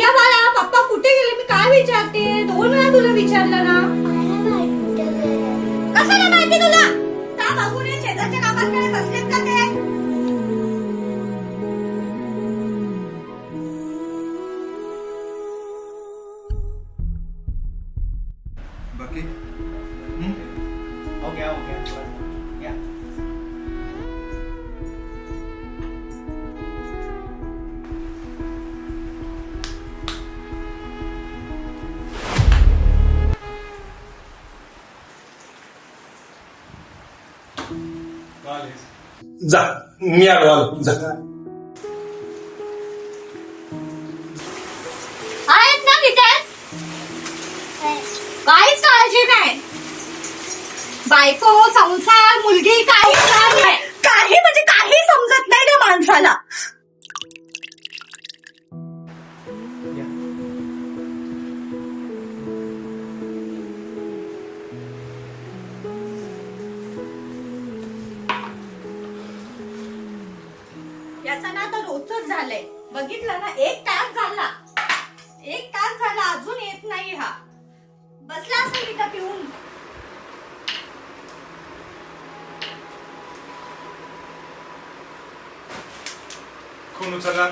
बेटा बाळा पप्पा कुठे गेले मी काय विचारते 2 वेळा तुला विचारलं ना. कशाला माहिती तुला का बघून ये शेजारच्या कामाकडे बसलेत का ते. बाकी हो गया या. जा मी आलो जा. आहेत ना तिथे काहीच काळजी नाही. बायको संसार मुलगी काहीच नाही. काही म्हणजे काही समजत नाही त्या माणसाला. याचा ना आता रोजच झालंय. बघितलं ना 1 तास झाला. 1 तास झाला अजून येत नाही हा. बसला असेल तिथं पिऊन. कोण उचलला.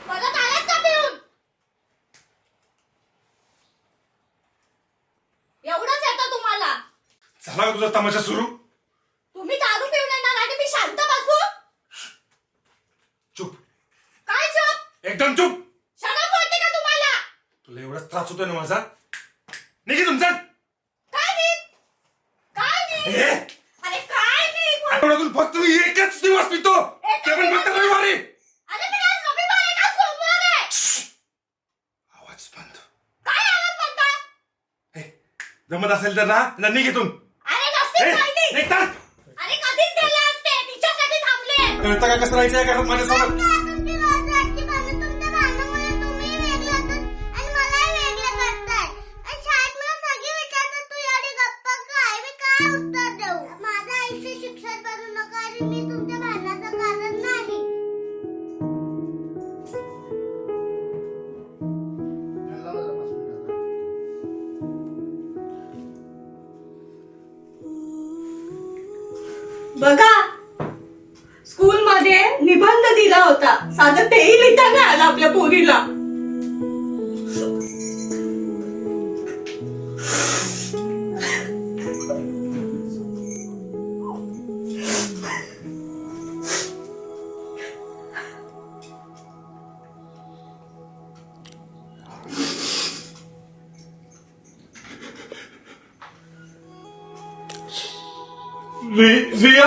परत आलात का पिऊन. एवढंच येतं तुम्हाला. झाला का तुझा तमाशा सुरू. तुम्ही दारू पिऊन येणार आणि मी शांत बसू. चुप काय चुप. एकदम चुप. शरम वाटते का तुम्हाला. तुला एवढाच त्रास होतोय ना माझा. निघी तुमचा काय नाही काय नाही. अरे काय नाही. आठवड्यातून फक्त मी एकच दिवस पितो ते पण फक्त रविवारी. अरे पण आज रविवार आहे का सोमवार आहे. आवाज बंद. काय आवाज म्हणता. जमत असेल तर ना निघ इथून. अरे नसते माहिती. निघ चल. अरे कधीच गेले असते तिच्यासाठी थांबले. कळतं का कसं राहायचं घरात माझ्यासोबत. बघा स्कूल मध्ये निबंध दिला होता. साधं तेही लिहिता नाही आलं आपल्या पोरीला. रिया